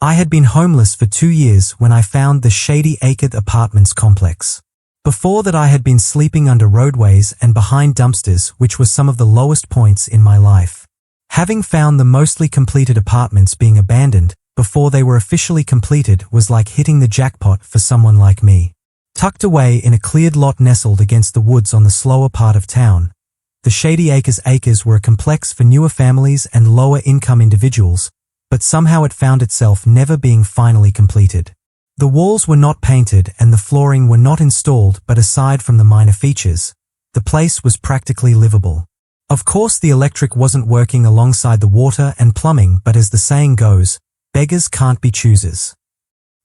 I had been homeless for 2 years when I found the shady acred apartments complex. Before that I had been sleeping under roadways and behind dumpsters, which was some of the lowest points in my life. Having found the mostly completed apartments being abandoned before they were officially completed was like hitting the jackpot for someone like me. Tucked away in a cleared lot nestled against the woods on the slower part of town, the Shady Acres were a complex for newer families and lower-income individuals, but somehow it found itself never being finally completed. The walls were not painted and the flooring were not installed, but aside from the minor features, the place was practically livable. Of course the electric wasn't working alongside the water and plumbing, but as the saying goes, beggars can't be choosers.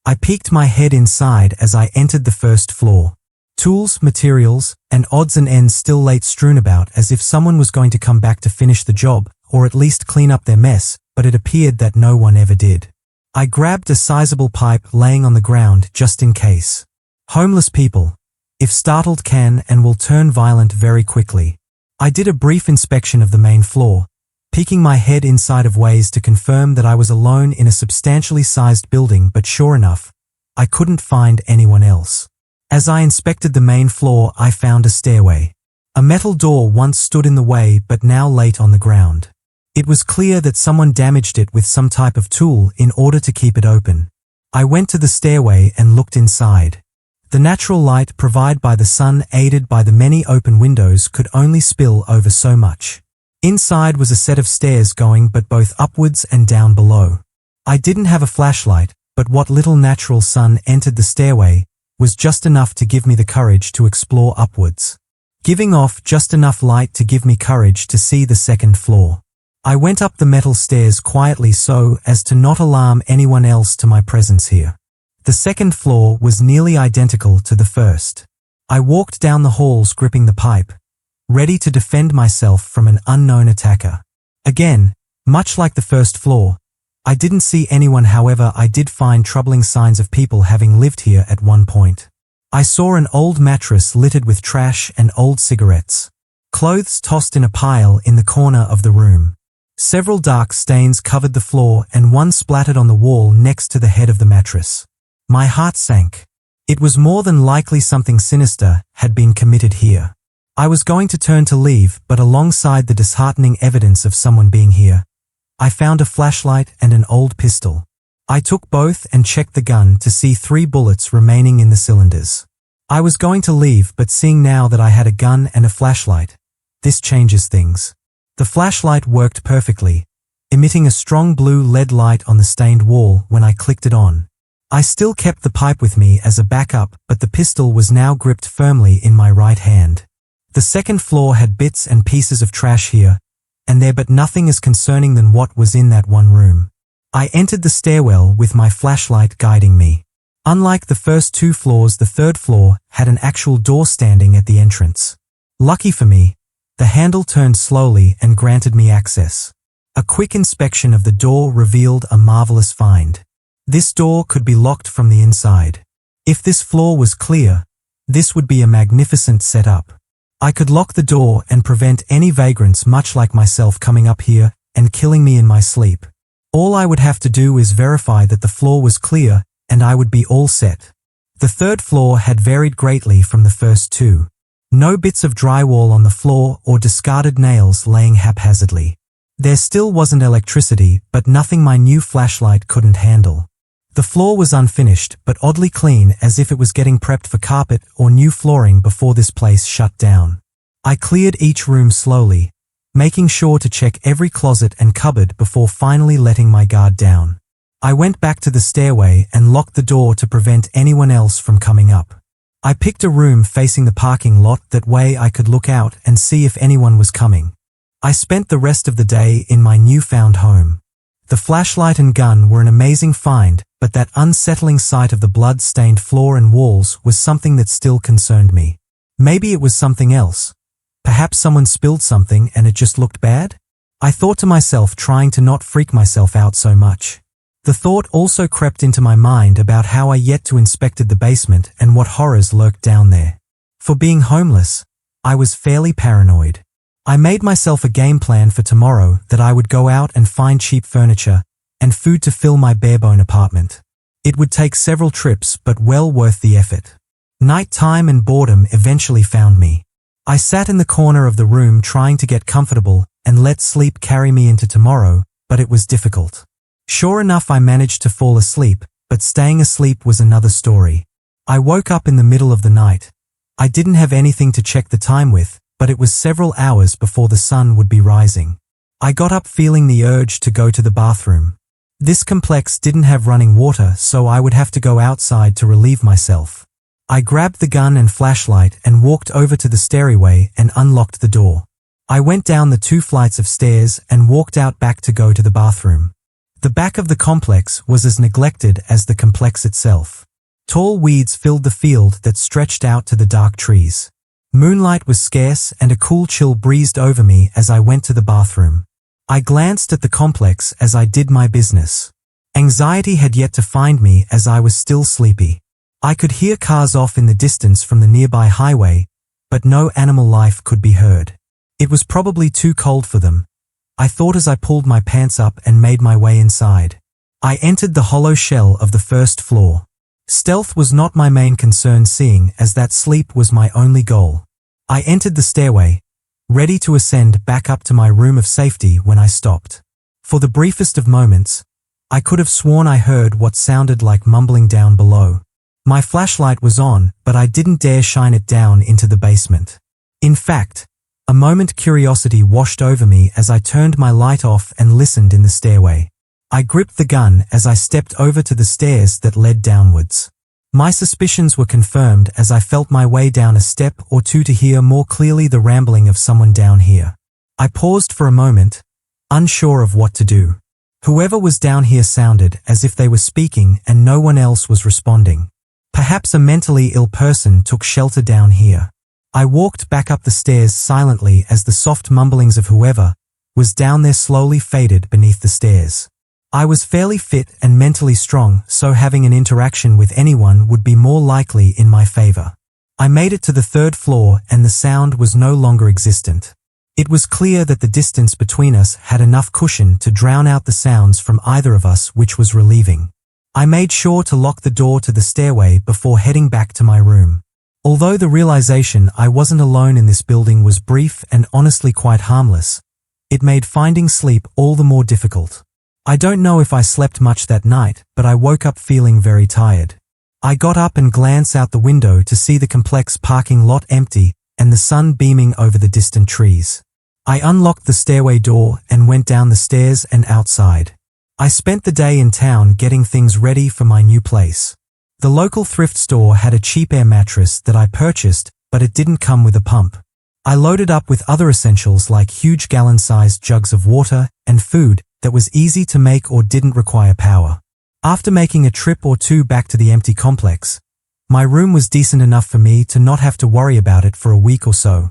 I peeked my head inside as I entered the first floor. Tools, materials, and odds and ends still lay strewn about as if someone was going to come back to finish the job, or at least clean up their mess, but it appeared that no one ever did. I grabbed a sizable pipe laying on the ground just in case. Homeless people, if startled, can and will turn violent very quickly. I did a brief inspection of the main floor, peeking my head inside of ways to confirm that I was alone in a substantially sized building, but sure enough, I couldn't find anyone else. As I inspected the main floor, I found a stairway. A metal door once stood in the way but now lay on the ground. It was clear that someone damaged it with some type of tool in order to keep it open. I went to the stairway and looked inside. The natural light provided by the sun, aided by the many open windows, could only spill over so much. Inside was a set of stairs going but both upwards and down below. I didn't have a flashlight, but what little natural sun entered the stairway was just enough to give me the courage to explore upwards, giving off just enough light to give me courage to see the second floor. I went up the metal stairs quietly so as to not alarm anyone else to my presence here. The second floor was nearly identical to the first. I walked down the halls gripping the pipe, ready to defend myself from an unknown attacker. Again, much like the first floor, I didn't see anyone. However, I did find troubling signs of people having lived here at one point. I saw an old mattress littered with trash and old cigarettes. Clothes tossed in a pile in the corner of the room. Several dark stains covered the floor and one splattered on the wall next to the head of the mattress. My heart sank. It was more than likely something sinister had been committed here. I was going to turn to leave, but alongside the disheartening evidence of someone being here, I found a flashlight and an old pistol. I took both and checked the gun to see 3 bullets remaining in the cylinders. I was going to leave, but seeing now that I had a gun and a flashlight, this changes things. The flashlight worked perfectly, emitting a strong blue LED light on the stained wall when I clicked it on. I still kept the pipe with me as a backup, but the pistol was now gripped firmly in my right hand. The second floor had bits and pieces of trash here and there, but nothing as concerning than what was in that one room. I entered the stairwell with my flashlight guiding me. Unlike the first 2 floors, the third floor had an actual door standing at the entrance. Lucky for me, the handle turned slowly and granted me access. A quick inspection of the door revealed a marvelous find. This door could be locked from the inside. If this floor was clear, this would be a magnificent setup. I could lock the door and prevent any vagrants much like myself coming up here and killing me in my sleep. All I would have to do is verify that the floor was clear and I would be all set. The third floor had varied greatly from the first 2. No bits of drywall on the floor or discarded nails laying haphazardly. There still wasn't electricity, but nothing my new flashlight couldn't handle. The floor was unfinished but oddly clean, as if it was getting prepped for carpet or new flooring before this place shut down. I cleared each room slowly, making sure to check every closet and cupboard before finally letting my guard down. I went back to the stairway and locked the door to prevent anyone else from coming up. I picked a room facing the parking lot, that way I could look out and see if anyone was coming. I spent the rest of the day in my newfound home. The flashlight and gun were an amazing find, but that unsettling sight of the blood-stained floor and walls was something that still concerned me. Maybe it was something else. Perhaps someone spilled something and it just looked bad? I thought to myself, trying to not freak myself out so much. The thought also crept into my mind about how I yet to inspected the basement and what horrors lurked down there. For being homeless, I was fairly paranoid. I made myself a game plan for tomorrow that I would go out and find cheap furniture, and food to fill my barebone apartment. It would take several trips, but well worth the effort. Night time and boredom eventually found me. I sat in the corner of the room trying to get comfortable and let sleep carry me into tomorrow, but it was difficult. Sure enough, I managed to fall asleep, but staying asleep was another story. I woke up in the middle of the night. I didn't have anything to check the time with, but it was several hours before the sun would be rising. I got up feeling the urge to go to the bathroom. This complex didn't have running water, so I would have to go outside to relieve myself. I grabbed the gun and flashlight and walked over to the stairway and unlocked the door. I went down the 2 flights of stairs and walked out back to go to the bathroom. The back of the complex was as neglected as the complex itself. Tall weeds filled the field that stretched out to the dark trees. Moonlight was scarce and a cool chill breezed over me as I went to the bathroom. I glanced at the complex as I did my business. Anxiety had yet to find me as I was still sleepy. I could hear cars off in the distance from the nearby highway, but no animal life could be heard. It was probably too cold for them, I thought as I pulled my pants up and made my way inside. I entered the hollow shell of the first floor. Stealth was not my main concern, seeing as that sleep was my only goal. I entered the stairway, ready to ascend back up to my room of safety when I stopped. For the briefest of moments, I could have sworn I heard what sounded like mumbling down below. My flashlight was on, but I didn't dare shine it down into the basement. In fact, a moment curiosity washed over me as I turned my light off and listened in the stairway. I gripped the gun as I stepped over to the stairs that led downwards. My suspicions were confirmed as I felt my way down a step or two to hear more clearly the rambling of someone down here. I paused for a moment, unsure of what to do. Whoever was down here sounded as if they were speaking and no one else was responding. Perhaps a mentally ill person took shelter down here. I walked back up the stairs silently as the soft mumblings of whoever was down there slowly faded beneath the stairs. I was fairly fit and mentally strong, so having an interaction with anyone would be more likely in my favor. I made it to the 3rd floor and the sound was no longer existent. It was clear that the distance between us had enough cushion to drown out the sounds from either of us, which was relieving. I made sure to lock the door to the stairway before heading back to my room. Although the realization I wasn't alone in this building was brief and honestly quite harmless, it made finding sleep all the more difficult. I don't know if I slept much that night, but I woke up feeling very tired. I got up and glanced out the window to see the complex parking lot empty and the sun beaming over the distant trees. I unlocked the stairway door and went down the stairs and outside. I spent the day in town getting things ready for my new place. The local thrift store had a cheap air mattress that I purchased, but it didn't come with a pump. I loaded up with other essentials like huge gallon-sized jugs of water and food that was easy to make or didn't require power. After making a trip or two back to the empty complex, my room was decent enough for me to not have to worry about it for a week or so.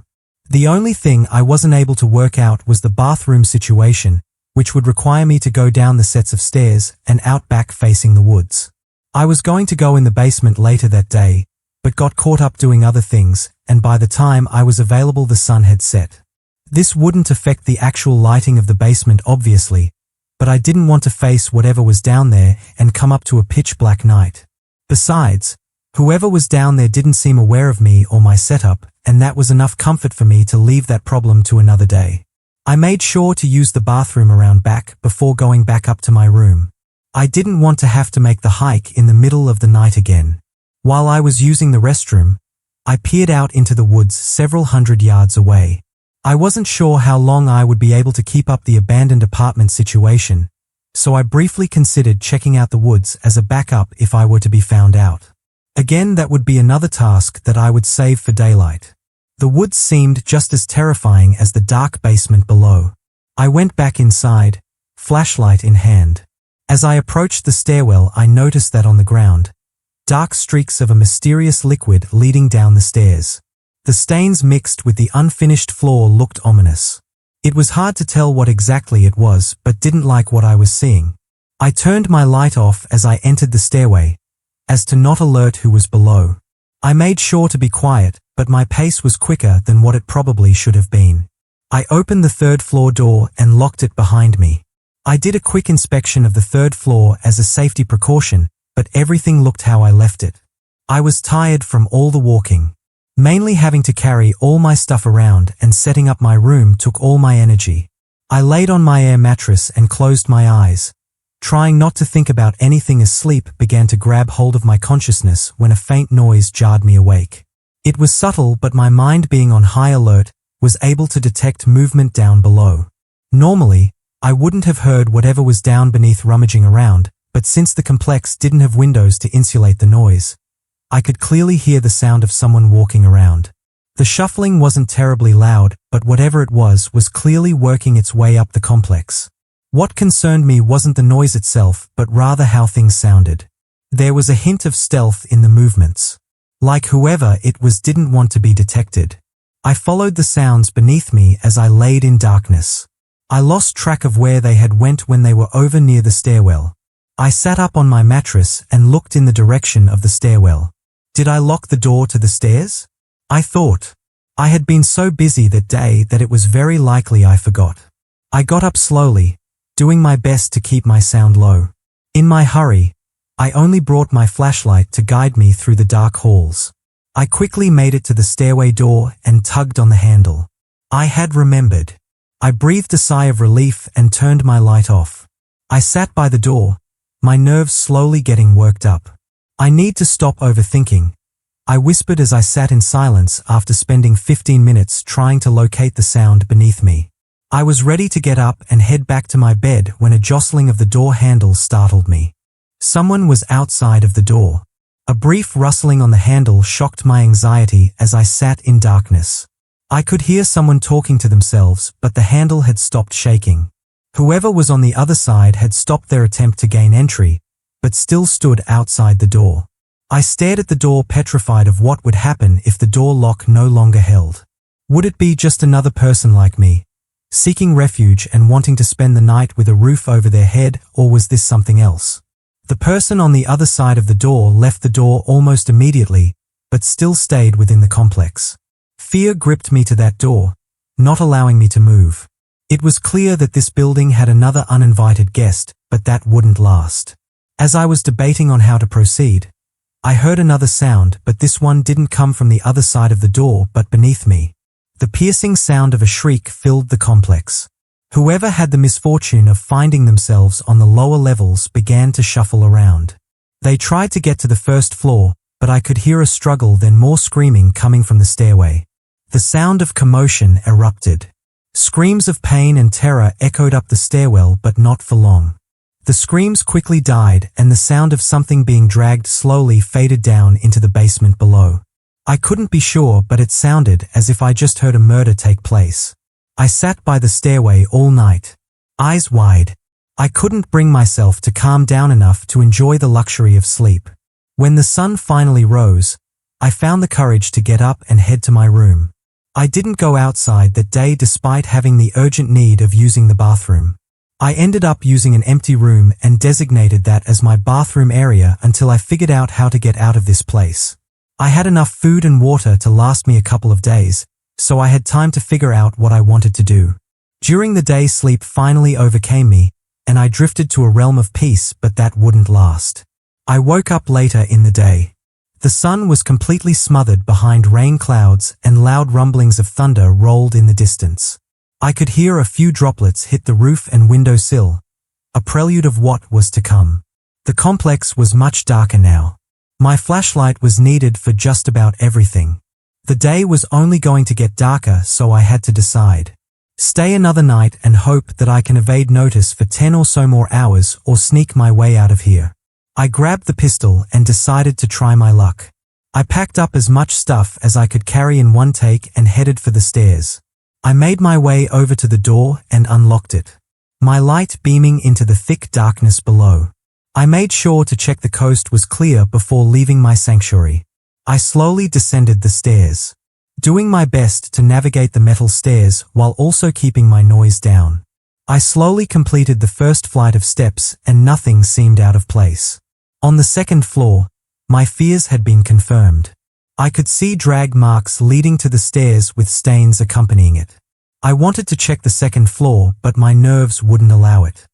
The only thing I wasn't able to work out was the bathroom situation, which would require me to go down the sets of stairs and out back facing the woods. I was going to go in the basement later that day, but got caught up doing other things, and by the time I was available the sun had set. This wouldn't affect the actual lighting of the basement obviously, but I didn't want to face whatever was down there and come up to a pitch-black night. Besides, whoever was down there didn't seem aware of me or my setup, and that was enough comfort for me to leave that problem to another day. I made sure to use the bathroom around back before going back up to my room. I didn't want to have to make the hike in the middle of the night again. While I was using the restroom, I peered out into the woods several hundred yards away. I wasn't sure how long I would be able to keep up the abandoned apartment situation, so I briefly considered checking out the woods as a backup if I were to be found out. Again, that would be another task that I would save for daylight. The woods seemed just as terrifying as the dark basement below. I went back inside, flashlight in hand. As I approached the stairwell, I noticed that on the ground, dark streaks of a mysterious liquid leading down the stairs. The stains mixed with the unfinished floor looked ominous. It was hard to tell what exactly it was, but didn't like what I was seeing. I turned my light off as I entered the stairway, as to not alert who was below. I made sure to be quiet, but my pace was quicker than what it probably should have been. I opened the 3rd floor door and locked it behind me. I did a quick inspection of the third floor as a safety precaution, but everything looked how I left it. I was tired from all the walking. Mainly having to carry all my stuff around and setting up my room took all my energy. I laid on my air mattress and closed my eyes, trying not to think about anything as sleep began to grab hold of my consciousness when a faint noise jarred me awake. It was subtle, but my mind, being on high alert, was able to detect movement down below. Normally, I wouldn't have heard whatever was down beneath rummaging around, but since the complex didn't have windows to insulate the noise, I could clearly hear the sound of someone walking around. The shuffling wasn't terribly loud, but whatever it was clearly working its way up the complex. What concerned me wasn't the noise itself, but rather how things sounded. There was a hint of stealth in the movements. Like whoever it was didn't want to be detected. I followed the sounds beneath me as I laid in darkness. I lost track of where they had went when they were over near the stairwell. I sat up on my mattress and looked in the direction of the stairwell. Did I lock the door to the stairs? I thought. I had been so busy that day that it was very likely I forgot. I got up slowly, doing my best to keep my sound low. In my hurry, I only brought my flashlight to guide me through the dark halls. I quickly made it to the stairway door and tugged on the handle. I had remembered. I breathed a sigh of relief and turned my light off. I sat by the door, my nerves slowly getting worked up. I need to stop overthinking, I whispered as I sat in silence after spending 15 minutes trying to locate the sound beneath me. I was ready to get up and head back to my bed when a jostling of the door handle startled me. Someone was outside of the door. A brief rustling on the handle shocked my anxiety as I sat in darkness. I could hear someone talking to themselves, but the handle had stopped shaking. Whoever was on the other side had stopped their attempt to gain entry, but still stood outside the door. I stared at the door, petrified of what would happen if the door lock no longer held. Would it be just another person like me, seeking refuge and wanting to spend the night with a roof over their head, or was this something else? The person on the other side of the door left the door almost immediately, but still stayed within the complex. Fear gripped me to that door, not allowing me to move. It was clear that this building had another uninvited guest, but that wouldn't last. As I was debating on how to proceed, I heard another sound, but this one didn't come from the other side of the door but beneath me. The piercing sound of a shriek filled the complex. Whoever had the misfortune of finding themselves on the lower levels began to shuffle around. They tried to get to the first floor, but I could hear a struggle, then more screaming coming from the stairway. The sound of commotion erupted. Screams of pain and terror echoed up the stairwell, but not for long. The screams quickly died, and the sound of something being dragged slowly faded down into the basement below. I couldn't be sure, but it sounded as if I just heard a murder take place. I sat by the stairway all night, eyes wide. I couldn't bring myself to calm down enough to enjoy the luxury of sleep. When the sun finally rose, I found the courage to get up and head to my room. I didn't go outside that day despite having the urgent need of using the bathroom. I ended up using an empty room and designated that as my bathroom area until I figured out how to get out of this place. I had enough food and water to last me a couple of days, so I had time to figure out what I wanted to do. During the day, sleep finally overcame me, and I drifted to a realm of peace, but that wouldn't last. I woke up later in the day. The sun was completely smothered behind rain clouds, and loud rumblings of thunder rolled in the distance. I could hear a few droplets hit the roof and window sill, a prelude of what was to come. The complex was much darker now. My flashlight was needed for just about everything. The day was only going to get darker, so I had to decide. Stay another night and hope that I can evade notice for 10 or so more hours, or sneak my way out of here. I grabbed the pistol and decided to try my luck. I packed up as much stuff as I could carry in one take and headed for the stairs. I made my way over to the door and unlocked it, my light beaming into the thick darkness below. I made sure to check the coast was clear before leaving my sanctuary. I slowly descended the stairs, doing my best to navigate the metal stairs while also keeping my noise down. I slowly completed the first flight of steps and nothing seemed out of place. On the second floor, my fears had been confirmed. I could see drag marks leading to the stairs with stains accompanying it. I wanted to check the second floor, but my nerves wouldn't allow it.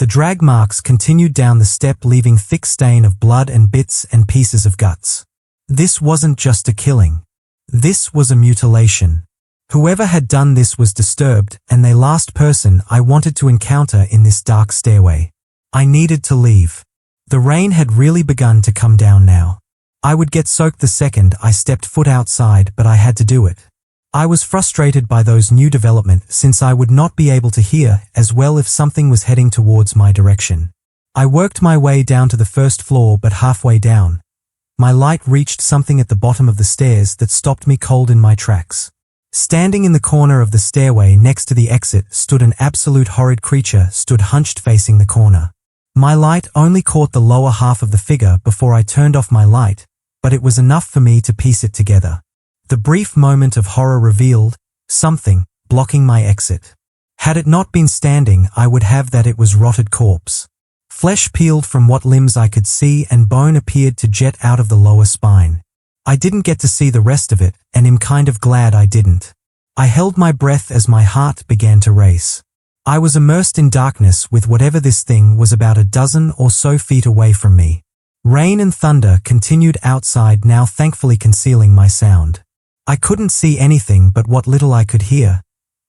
The drag marks continued down the step, leaving thick stain of blood and bits and pieces of guts. This wasn't just a killing. This was a mutilation. Whoever had done this was disturbed, and the last person I wanted to encounter in this dark stairway. I needed to leave. The rain had really begun to come down now. I would get soaked the second I stepped foot outside, but I had to do it. I was frustrated by those new developments since I would not be able to hear as well if something was heading towards my direction. I worked my way down to the first floor, but halfway down, my light reached something at the bottom of the stairs that stopped me cold in my tracks. Standing in the corner of the stairway next to the exit stood an absolute horrid creature, stood hunched facing the corner. My light only caught the lower half of the figure before I turned off my light, but it was enough for me to piece it together. The brief moment of horror revealed something blocking my exit. Had it not been standing, I would have that it was rotted corpse. Flesh peeled from what limbs I could see, and bone appeared to jet out of the lower spine. I didn't get to see the rest of it, and am kind of glad I didn't. I held my breath as my heart began to race. I was immersed in darkness with whatever this thing was, about a dozen or so feet away from me. Rain and thunder continued outside, now thankfully concealing my sound. I couldn't see anything, but what little I could hear,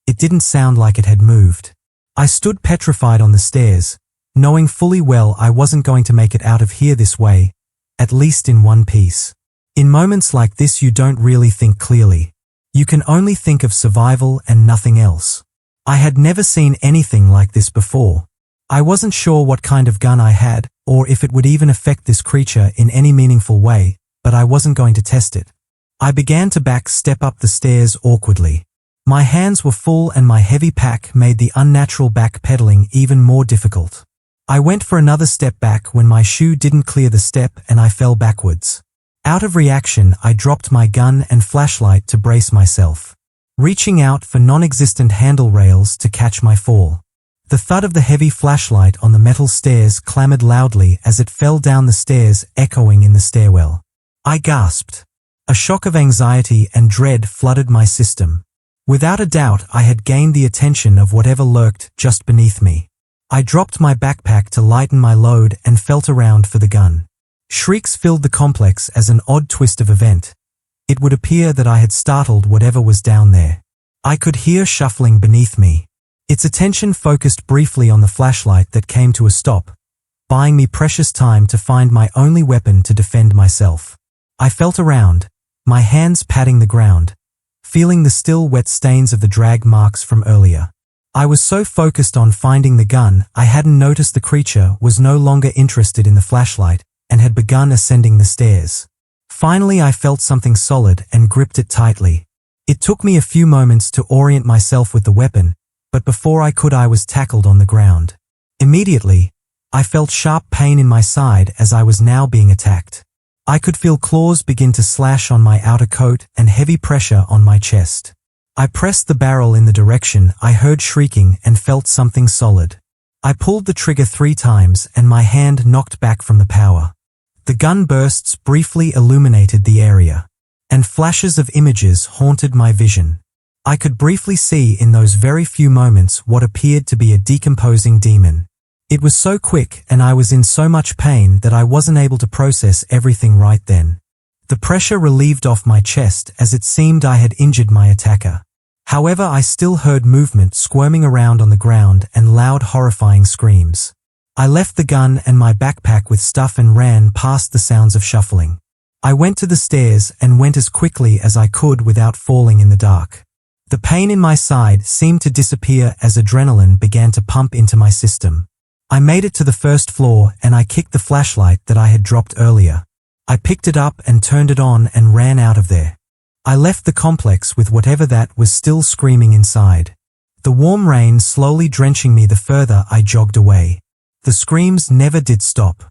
it didn't sound like it had moved. I stood petrified on the stairs, knowing fully well I wasn't going to make it out of here this way, at least in one piece. In moments like this, you don't really think clearly. You can only think of survival and nothing else. I had never seen anything like this before. I wasn't sure what kind of gun I had, or if it would even affect this creature in any meaningful way, but I wasn't going to test it. I began to step up the stairs awkwardly. My hands were full, and my heavy pack made the unnatural backpedaling even more difficult. I went for another step back when my shoe didn't clear the step and I fell backwards. Out of reaction, I dropped my gun and flashlight to brace myself, reaching out for non-existent handle rails to catch my fall. The thud of the heavy flashlight on the metal stairs clamored loudly as it fell down the stairs, echoing in the stairwell. I gasped. A shock of anxiety and dread flooded my system. Without a doubt, I had gained the attention of whatever lurked just beneath me. I dropped my backpack to lighten my load and felt around for the gun. Shrieks filled the complex as an odd twist of event. It would appear that I had startled whatever was down there. I could hear shuffling beneath me. Its attention focused briefly on the flashlight that came to a stop, buying me precious time to find my only weapon to defend myself. I felt around, my hands patting the ground, feeling the still wet stains of the drag marks from earlier. I was so focused on finding the gun, I hadn't noticed the creature was no longer interested in the flashlight and had begun ascending the stairs. Finally, I felt something solid and gripped it tightly. It took me a few moments to orient myself with the weapon, but before I could, I was tackled on the ground. Immediately, I felt sharp pain in my side as I was now being attacked. I could feel claws begin to slash on my outer coat and heavy pressure on my chest. I pressed the barrel in the direction I heard shrieking and felt something solid. I pulled the trigger 3 times and my hand knocked back from the power. The gun bursts briefly illuminated the area, and flashes of images haunted my vision. I could briefly see in those very few moments what appeared to be a decomposing demon. It was so quick and I was in so much pain that I wasn't able to process everything right then. The pressure relieved off my chest as it seemed I had injured my attacker. However, I still heard movement squirming around on the ground and loud horrifying screams. I left the gun and my backpack with stuff and ran past the sounds of shuffling. I went to the stairs and went as quickly as I could without falling in the dark. The pain in my side seemed to disappear as adrenaline began to pump into my system. I made it to the first floor and I kicked the flashlight that I had dropped earlier. I picked it up and turned it on and ran out of there. I left the complex with whatever that was still screaming inside. The warm rain slowly drenching me the further I jogged away. The screams never did stop.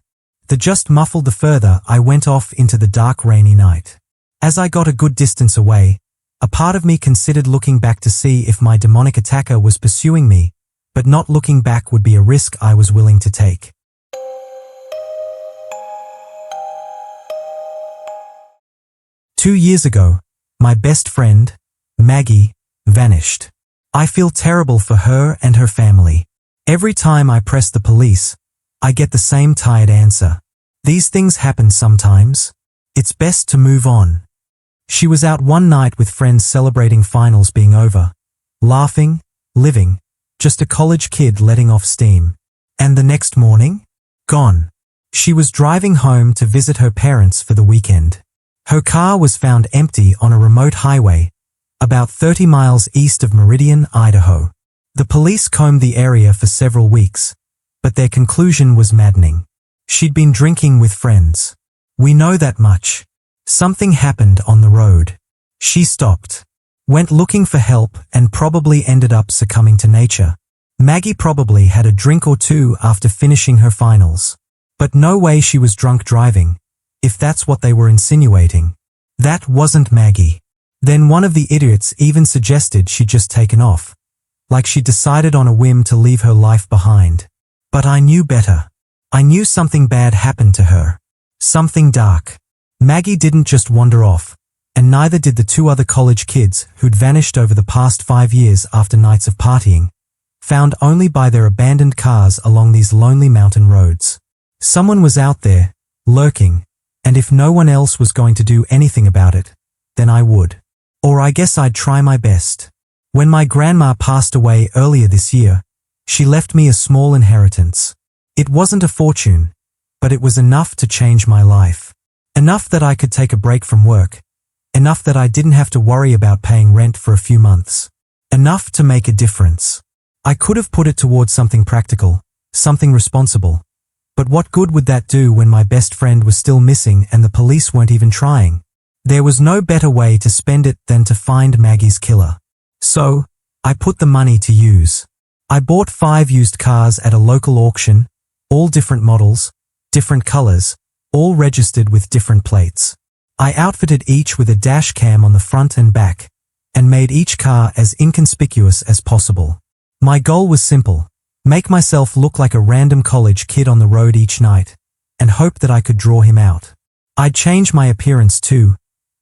They just muffled the further I went off into the dark rainy night. As I got a good distance away, a part of me considered looking back to see if my demonic attacker was pursuing me, but not looking back would be a risk I was willing to take. Two years ago, my best friend, Maggie, vanished. I feel terrible for her and her family. Every time I press the police, I get the same tired answer. These things happen sometimes. It's best to move on. She was out one night with friends celebrating finals being over. Laughing, living, just a college kid letting off steam. And the next morning? Gone. She was driving home to visit her parents for the weekend. Her car was found empty on a remote highway, about 30 miles east of Meridian, Idaho. The police combed the area for several weeks, but their conclusion was maddening. She'd been drinking with friends. We know that much. Something happened on the road. She stopped, went looking for help, and probably ended up succumbing to nature. Maggie probably had a drink or two after finishing her finals. But no way she was drunk driving, if that's what they were insinuating. That wasn't Maggie. Then one of the idiots even suggested she'd just taken off, like she decided on a whim to leave her life behind. But I knew better. I knew something bad happened to her. Something dark. Maggie didn't just wander off, and neither did the two other college kids who'd vanished over the past 5 years after nights of partying, found only by their abandoned cars along these lonely mountain roads. Someone was out there, lurking, and if no one else was going to do anything about it, then I would. Or I guess I'd try my best. When my grandma passed away earlier this year, she left me a small inheritance. It wasn't a fortune, but it was enough to change my life. Enough that I could take a break from work. Enough that I didn't have to worry about paying rent for a few months. Enough to make a difference. I could have put it towards something practical, something responsible. But what good would that do when my best friend was still missing and the police weren't even trying? There was no better way to spend it than to find Maggie's killer. So, I put the money to use. I bought 5 used cars at a local auction, all different models, different colors, all registered with different plates. I outfitted each with a dash cam on the front and back, and made each car as inconspicuous as possible. My goal was simple: make myself look like a random college kid on the road each night, and hope that I could draw him out. I'd change my appearance too.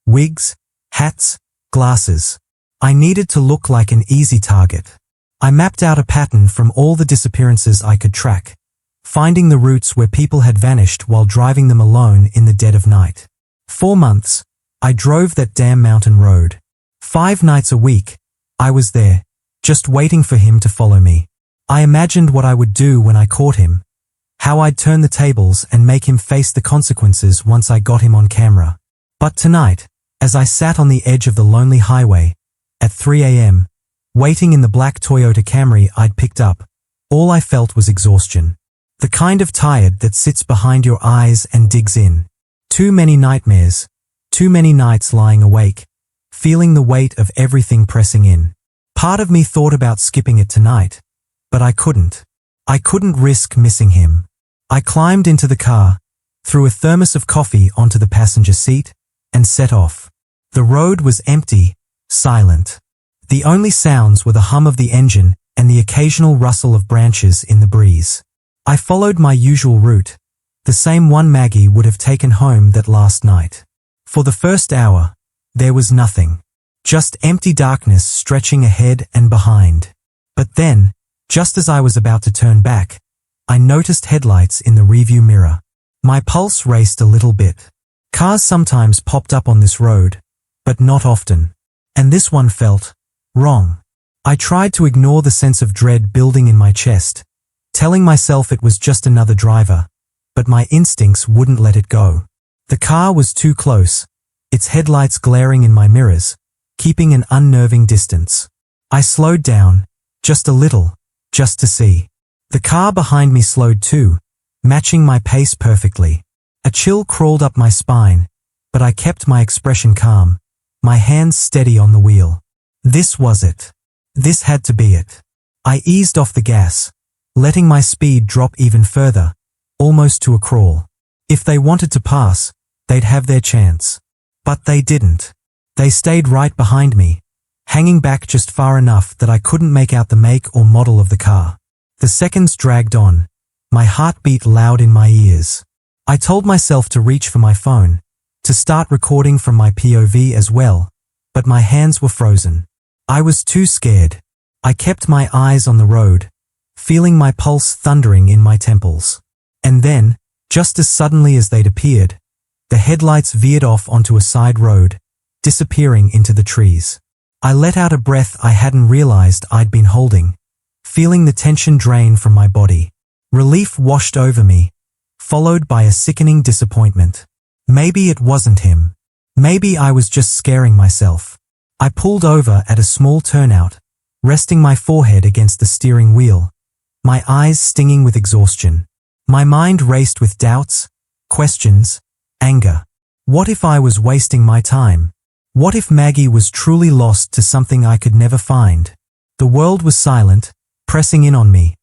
Wigs, hats, glasses. I needed to look like an easy target. I mapped out a pattern from all the disappearances I could track, finding the routes where people had vanished while driving them alone in the dead of night. 4 months, I drove that damn mountain road. 5 nights a week, I was there, just waiting for him to follow me. I imagined what I would do when I caught him, how I'd turn the tables and make him face the consequences once I got him on camera. But tonight, as I sat on the edge of the lonely highway, at 3 a.m., waiting in the black Toyota Camry I'd picked up, all I felt was exhaustion. The kind of tired that sits behind your eyes and digs in. Too many nightmares, too many nights lying awake, feeling the weight of everything pressing in. Part of me thought about skipping it tonight, but I couldn't. I couldn't risk missing him. I climbed into the car, threw a thermos of coffee onto the passenger seat, and set off. The road was empty, silent. The only sounds were the hum of the engine and the occasional rustle of branches in the breeze. I followed my usual route, the same one Maggie would have taken home that last night. For the first hour, there was nothing. Just empty darkness stretching ahead and behind. But then, just as I was about to turn back, I noticed headlights in the rearview mirror. My pulse raced a little bit. Cars sometimes popped up on this road, but not often. And this one felt wrong. I tried to ignore the sense of dread building in my chest, telling myself it was just another driver, but my instincts wouldn't let it go. The car was too close, its headlights glaring in my mirrors, keeping an unnerving distance. I slowed down, just a little, just to see. The car behind me slowed too, matching my pace perfectly. A chill crawled up my spine, but I kept my expression calm, my hands steady on the wheel. This was it. This had to be it. I eased off the gas, letting my speed drop even further, almost to a crawl. If they wanted to pass, they'd have their chance. But they didn't. They stayed right behind me, hanging back just far enough that I couldn't make out the make or model of the car. The seconds dragged on, my heart beat loud in my ears. I told myself to reach for my phone, to start recording from my POV as well, but my hands were frozen. I was too scared. I kept my eyes on the road, feeling my pulse thundering in my temples. And then, just as suddenly as they'd appeared, the headlights veered off onto a side road, disappearing into the trees. I let out a breath I hadn't realized I'd been holding, feeling the tension drain from my body. Relief washed over me, followed by a sickening disappointment. Maybe it wasn't him. Maybe I was just scaring myself. I pulled over at a small turnout, resting my forehead against the steering wheel, my eyes stinging with exhaustion. My mind raced with doubts, questions, anger. What if I was wasting my time? What if Maggie was truly lost to something I could never find? The world was silent, pressing in on me,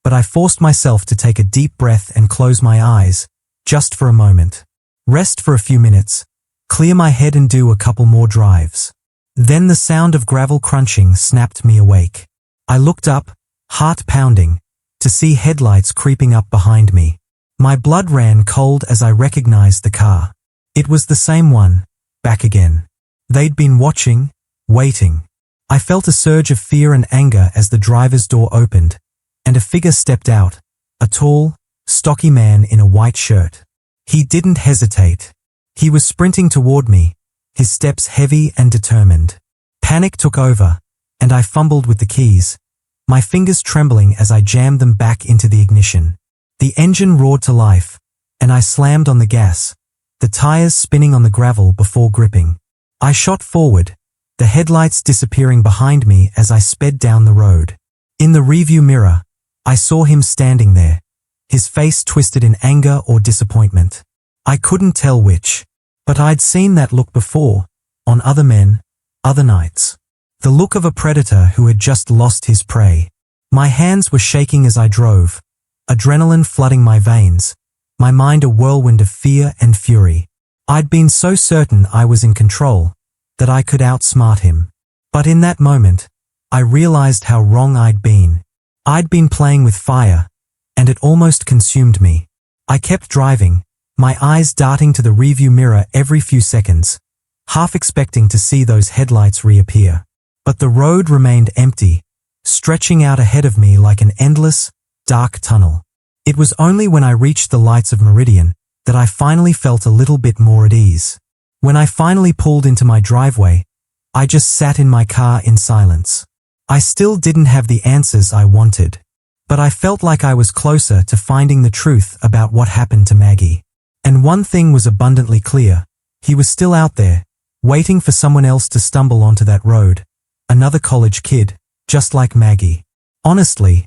but I forced myself to take a deep breath and close my eyes, just for a moment. Rest for a few minutes, clear my head and do a couple more drives. Then the sound of gravel crunching snapped me awake. I looked up, heart pounding, to see headlights creeping up behind me. My blood ran cold as I recognized the car. It was the same one, back again. They'd been watching, waiting. I felt a surge of fear and anger as the driver's door opened, and a figure stepped out, a tall, stocky man in a white shirt. He didn't hesitate. He was sprinting toward me, his steps heavy and determined. Panic took over, and I fumbled with the keys, my fingers trembling as I jammed them back into the ignition. The engine roared to life, and I slammed on the gas, the tires spinning on the gravel before gripping. I shot forward, the headlights disappearing behind me as I sped down the road. In the rearview mirror, I saw him standing there, his face twisted in anger or disappointment. I couldn't tell which, but I'd seen that look before, on other men, other nights. The look of a predator who had just lost his prey. My hands were shaking as I drove, adrenaline flooding my veins, my mind a whirlwind of fear and fury. I'd been so certain I was in control, that I could outsmart him. But in that moment, I realized how wrong I'd been. I'd been playing with fire, and it almost consumed me. I kept driving, my eyes darting to the rearview mirror every few seconds, half expecting to see those headlights reappear. But the road remained empty, stretching out ahead of me like an endless, dark tunnel. It was only when I reached the lights of Meridian that I finally felt a little bit more at ease. When I finally pulled into my driveway, I just sat in my car in silence. I still didn't have the answers I wanted, but I felt like I was closer to finding the truth about what happened to Maggie. And one thing was abundantly clear: he was still out there, waiting for someone else to stumble onto that road, another college kid, just like Maggie. Honestly,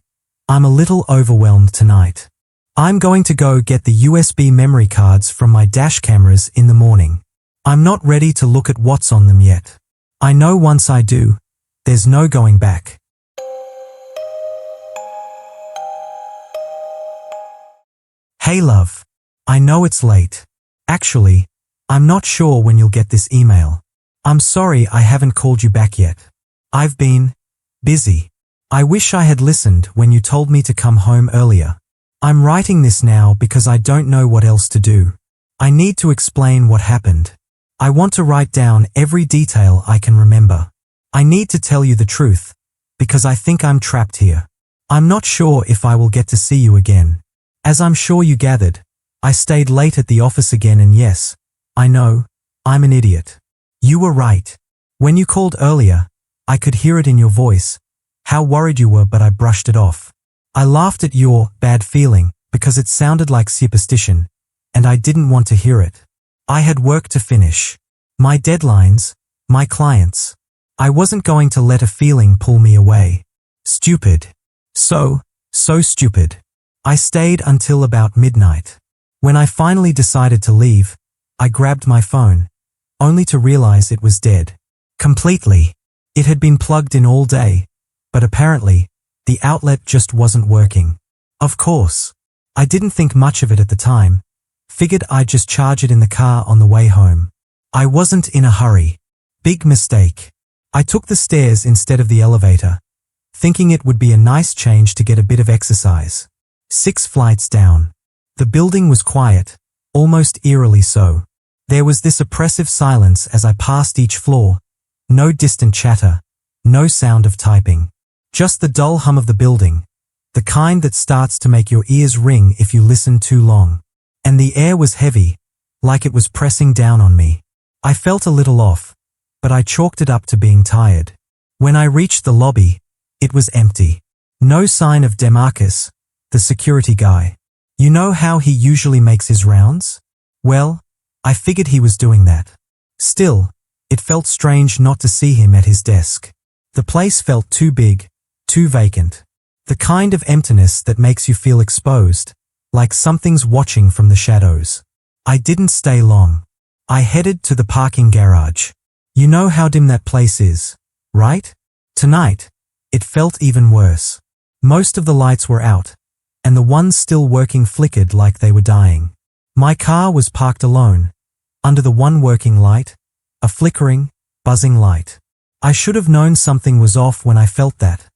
I'm a little overwhelmed tonight. I'm going to go get the USB memory cards from my dash cameras in the morning. I'm not ready to look at what's on them yet. I know once I do, there's no going back. Hey love. I know it's late. Actually, I'm not sure when you'll get this email. I'm sorry I haven't called you back yet. I've been busy. I wish I had listened when you told me to come home earlier. I'm writing this now because I don't know what else to do. I need to explain what happened. I want to write down every detail I can remember. I need to tell you the truth, because I think I'm trapped here. I'm not sure if I will get to see you again. As I'm sure you gathered, I stayed late at the office again, and yes, I know, I'm an idiot. You were right. When you called earlier, I could hear it in your voice, how worried you were, but I brushed it off. I laughed at your bad feeling because it sounded like superstition, and I didn't want to hear it. I had work to finish. My deadlines, my clients. I wasn't going to let a feeling pull me away. Stupid. So stupid. I stayed until about midnight. When I finally decided to leave, I grabbed my phone, only to realize it was dead. Completely. It had been plugged in all day, but apparently, the outlet just wasn't working. Of course. I didn't think much of it at the time. Figured I'd just charge it in the car on the way home. I wasn't in a hurry. Big mistake. I took the stairs instead of the elevator, thinking it would be a nice change to get a bit of exercise. 6 flights down. The building was quiet, almost eerily so. There was this oppressive silence as I passed each floor. No distant chatter, no sound of typing. Just the dull hum of the building, The kind that starts to make your ears ring if you listen too long. And the air was heavy, like it was pressing down on me. I felt a little off, but I chalked it up to being tired. When I reached the lobby, it was empty. No sign of Demarcus, the security guy. You know how he usually makes his rounds? Well, I figured he was doing that. Still, it felt strange not to see him at his desk. The place felt too big, too vacant. The kind of emptiness that makes you feel exposed, like something's watching from the shadows. I didn't stay long. I headed to the parking garage. You know how dim that place is, right? Tonight, it felt even worse. Most of the lights were out, and the ones still working flickered like they were dying. My car was parked alone, under the one working light, a flickering, buzzing light. I should have known something was off when I felt that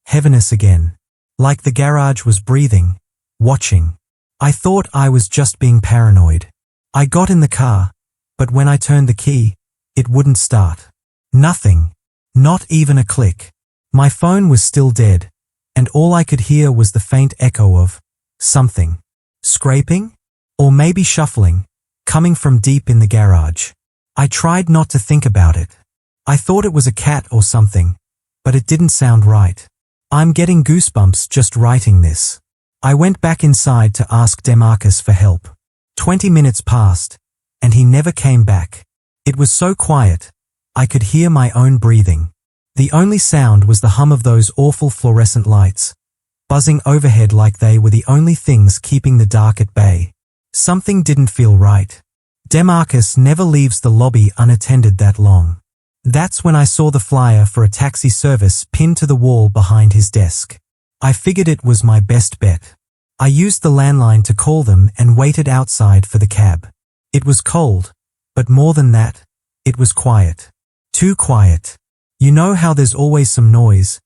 heaviness again, like the garage was breathing, watching. I thought I was just being paranoid. I got in the car, but when I turned the key, it wouldn't start. Nothing. Not even a click. My phone was still dead, and all I could hear was the faint echo of something. Scraping? Or maybe shuffling, coming from deep in the garage. I tried not to think about it. I thought it was a cat or something, but it didn't sound right. I'm getting goosebumps just writing this. I went back inside to ask Demarcus for help. 20 minutes passed, and he never came back. It was so quiet, I could hear my own breathing. The only sound was the hum of those awful fluorescent lights, buzzing overhead like they were the only things keeping the dark at bay. Something didn't feel right. Demarcus never leaves the lobby unattended that long. That's when I saw the flyer for a taxi service pinned to the wall behind his desk. I figured it was my best bet. I used the landline to call them and waited outside for the cab. It was cold, but more than that, it was quiet. Too quiet. You know how there's always some noise,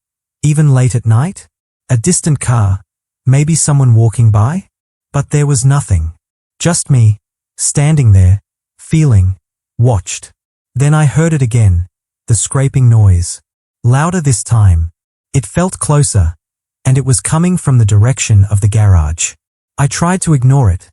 even late at night? A distant car, maybe someone walking by? But there was nothing. Just me, standing there, feeling, watched. Then I heard it again, the scraping noise. Louder this time. It felt closer, and it was coming from the direction of the garage. I tried to ignore it,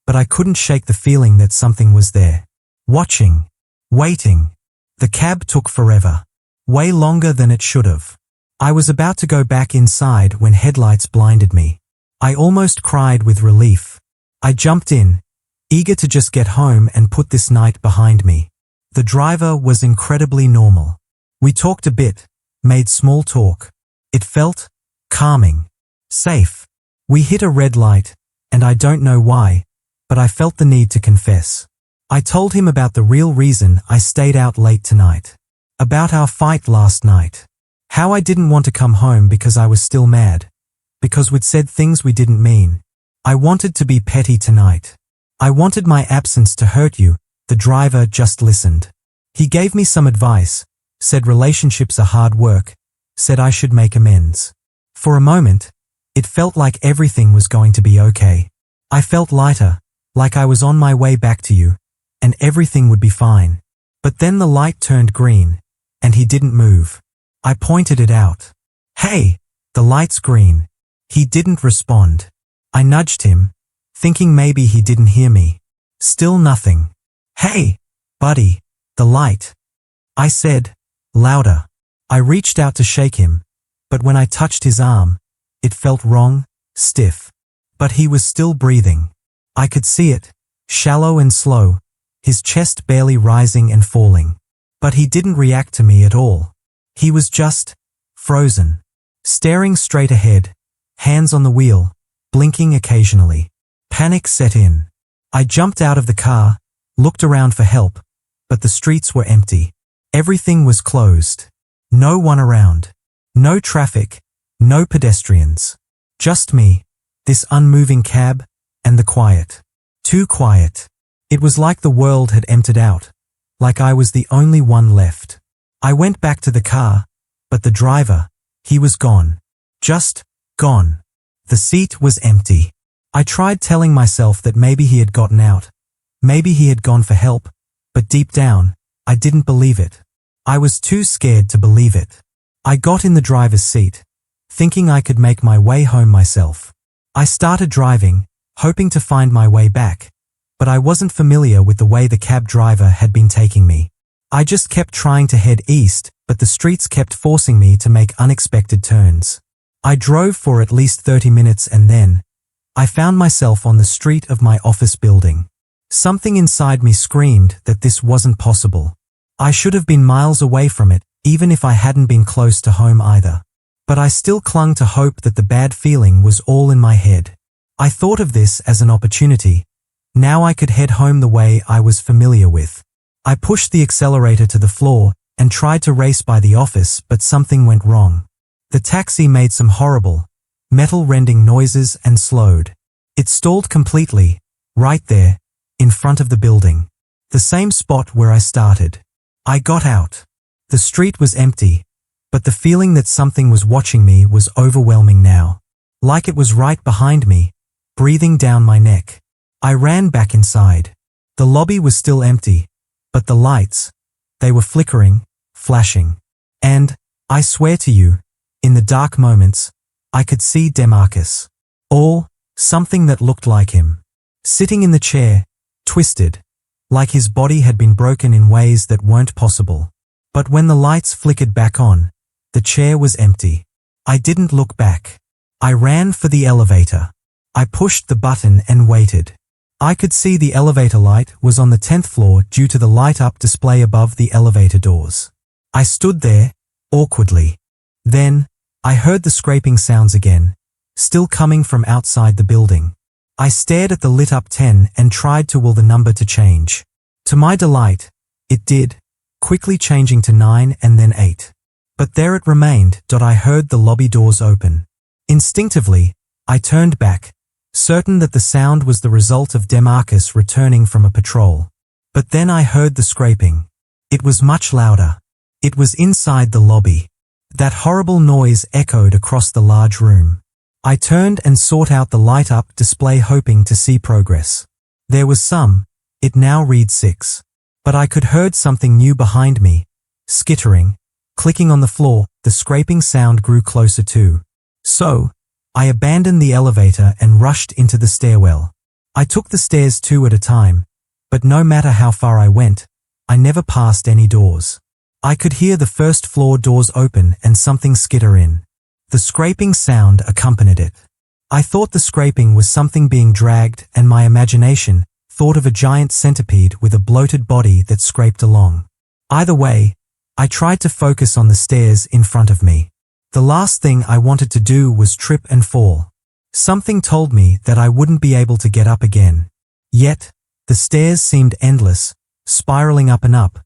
but I couldn't shake the feeling that something was there. Watching. Waiting. The cab took forever. Way longer than it should have. I was about to go back inside when headlights blinded me. I almost cried with relief. I jumped in, eager to just get home and put this night behind me. The driver was incredibly normal. We talked a bit, made small talk. It felt calming, safe. We hit a red light, and I don't know why, but I felt the need to confess. I told him about the real reason I stayed out late tonight. About our fight last night. How I didn't want to come home because I was still mad. Because we'd said things we didn't mean. I wanted to be petty tonight. I wanted my absence to hurt you. The driver just listened. He gave me some advice, said relationships are hard work, said I should make amends. For a moment, it felt like everything was going to be okay. I felt lighter, like I was on my way back to you, and everything would be fine. But then the light turned green, and he didn't move. I pointed it out. Hey, the light's green. He didn't respond. I nudged him, thinking maybe he didn't hear me. Still nothing. Hey, buddy, the light. I said, louder. I reached out to shake him, but when I touched his arm, it felt wrong, stiff. But he was still breathing. I could see it, shallow and slow, his chest barely rising and falling. But he didn't react to me at all. He was just frozen, staring straight ahead, hands on the wheel, blinking occasionally. Panic set in. I jumped out of the car, looked around for help, but the streets were empty. Everything was closed. No one around. No traffic, no pedestrians. Just me, this unmoving cab, and the quiet. Too quiet. It was like the world had emptied out, like I was the only one left. I went back to the car, but the driver, he was gone. Just gone. The seat was empty. I tried telling myself that maybe he had gotten out, maybe he had gone for help, but deep down, I didn't believe it. I was too scared to believe it. I got in the driver's seat, thinking I could make my way home myself. I started driving, hoping to find my way back, but I wasn't familiar with the way the cab driver had been taking me. I just kept trying to head east, but the streets kept forcing me to make unexpected turns. I drove for at least 30 minutes and then I found myself on the street of my office building. Something inside me screamed that this wasn't possible. I should have been miles away from it, even if I hadn't been close to home either. But I still clung to hope that the bad feeling was all in my head. I thought of this as an opportunity. Now I could head home the way I was familiar with. I pushed the accelerator to the floor and tried to race by the office, but something went wrong. The taxi made some horrible, metal-rending noises and slowed. It stalled completely, right there, in front of the building. The same spot where I started. I got out. The street was empty, but the feeling that something was watching me was overwhelming now. Like it was right behind me, breathing down my neck. I ran back inside. The lobby was still empty, but the lights, they were flickering, flashing. And, I swear to you, in the dark moments, I could see Demarcus. Or, something that looked like him. Sitting in the chair, twisted, like his body had been broken in ways that weren't possible. But when the lights flickered back on, the chair was empty. I didn't look back. I ran for the elevator. I pushed the button and waited. I could see the elevator light was on the 10th floor due to the light-up display above the elevator doors. I stood there, awkwardly. Then, I heard the scraping sounds again, still coming from outside the building. I stared at the lit-up 10 and tried to will the number to change. To my delight, it did, quickly changing to 9 and then 8. But there it remained. I heard the lobby doors open. Instinctively, I turned back, certain that the sound was the result of Demarcus returning from a patrol. But then I heard the scraping. It was much louder. It was inside the lobby. That horrible noise echoed across the large room. I turned and sought out the light-up display, hoping to see progress. There was some. It now read 6. But I could heard something new behind me. Skittering, clicking on the floor, the scraping sound grew closer too. So, I abandoned the elevator and rushed into the stairwell. I took the stairs 2 at a time, but no matter how far I went, I never passed any doors. I could hear the first floor doors open and something skitter in. The scraping sound accompanied it. I thought the scraping was something being dragged, and my imagination thought of a giant centipede with a bloated body that scraped along. Either way, I tried to focus on the stairs in front of me. The last thing I wanted to do was trip and fall. Something told me that I wouldn't be able to get up again. Yet, the stairs seemed endless, spiraling up and up,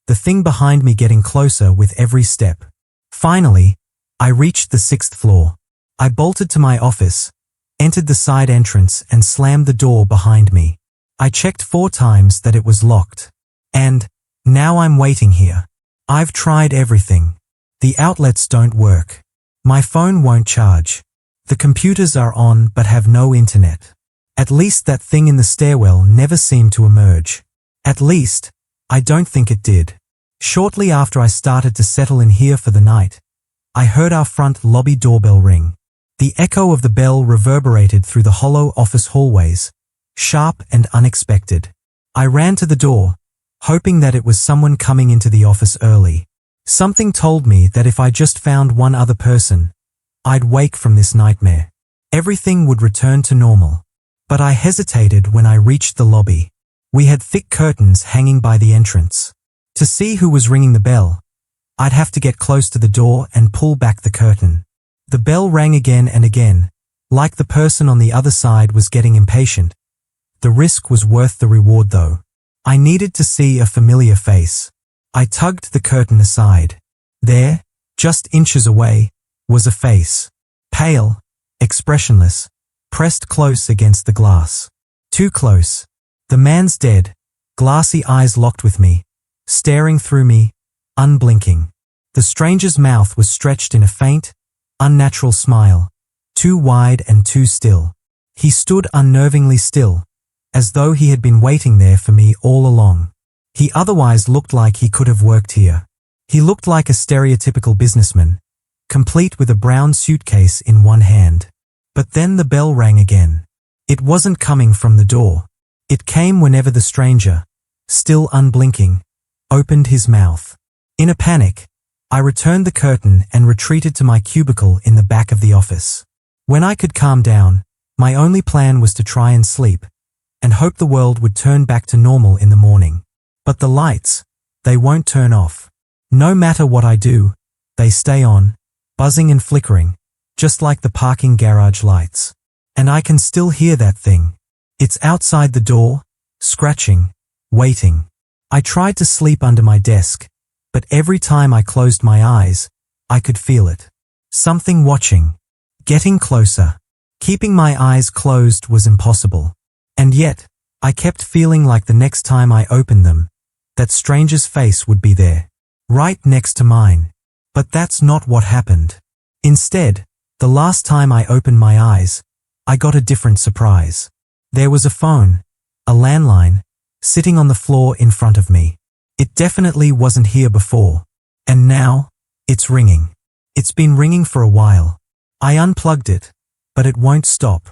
the thing behind me getting closer with every step. Finally, I reached the 6th floor. I bolted to my office, entered the side entrance and slammed the door behind me. I checked 4 times that it was locked. And, now I'm waiting here. I've tried everything. The outlets don't work. My phone won't charge. The computers are on but have no internet. At least that thing in the stairwell never seemed to emerge. At least, I don't think it did. Shortly after I started to settle in here for the night, I heard our front lobby doorbell ring. The echo of the bell reverberated through the hollow office hallways, sharp and unexpected. I ran to the door, hoping that it was someone coming into the office early. Something told me that if I just found one other person, I'd wake from this nightmare. Everything would return to normal. But I hesitated when I reached the lobby. We had thick curtains hanging by the entrance. To see who was ringing the bell, I'd have to get close to the door and pull back the curtain. The bell rang again and again, like the person on the other side was getting impatient. The risk was worth the reward though. I needed to see a familiar face. I tugged the curtain aside. There, just inches away, was a face. Pale, expressionless, pressed close against the glass. Too close. The man's dead, glassy eyes locked with me, staring through me, unblinking. The stranger's mouth was stretched in a faint, unnatural smile, too wide and too still. He stood unnervingly still, as though he had been waiting there for me all along. He otherwise looked like he could have worked here. He looked like a stereotypical businessman, complete with a brown suitcase in one hand. But then the bell rang again. It wasn't coming from the door. It came whenever the stranger, still unblinking, opened his mouth. In a panic, I returned the curtain and retreated to my cubicle in the back of the office. When I could calm down, my only plan was to try and sleep, and hope the world would turn back to normal in the morning. But the lights, they won't turn off. No matter what I do, they stay on, buzzing and flickering, just like the parking garage lights. And I can still hear that thing. It's outside the door, scratching, waiting. I tried to sleep under my desk, but every time I closed my eyes, I could feel it. Something watching, getting closer. Keeping my eyes closed was impossible. And yet, I kept feeling like the next time I opened them, that stranger's face would be there, right next to mine. But that's not what happened. Instead, the last time I opened my eyes, I got a different surprise. There was a phone, a landline, sitting on the floor in front of me. It definitely wasn't here before. And now, it's ringing. It's been ringing for a while. I unplugged it, but it won't stop.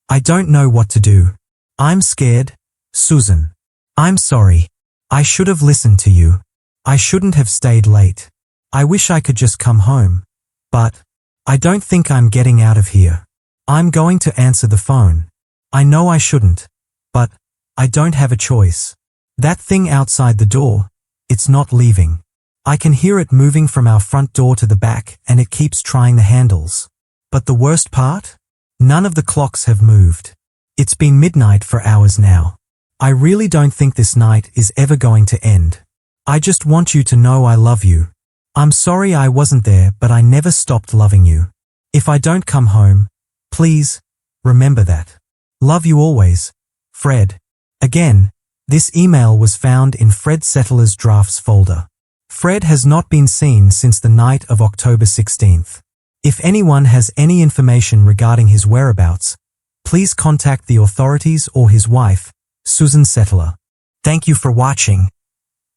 I don't know what to do. I'm scared, Susan. I'm sorry. I should have listened to you. I shouldn't have stayed late. I wish I could just come home. But I don't think I'm getting out of here. I'm going to answer the phone. I know I shouldn't, but I don't have a choice. That thing outside the door, it's not leaving. I can hear it moving from our front door to the back, and it keeps trying the handles. But the worst part? None of the clocks have moved. It's been midnight for hours now. I really don't think this night is ever going to end. I just want you to know I love you. I'm sorry I wasn't there, but I never stopped loving you. If I don't come home, please, remember that. Love you always, Fred. Again, this email was found in Fred Settler's drafts folder. Fred has not been seen since the night of October 16th. If anyone has any information regarding his whereabouts, please contact the authorities or his wife, Susan Settler. Thank you for watching.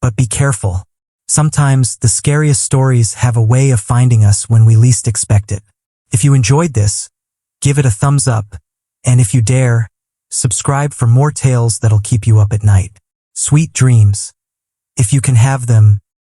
But be careful. Sometimes the scariest stories have a way of finding us when we least expect it. If you enjoyed this, give it a thumbs up, and if you dare, subscribe for more tales that'll keep you up at night. Sweet dreams. If you can have them,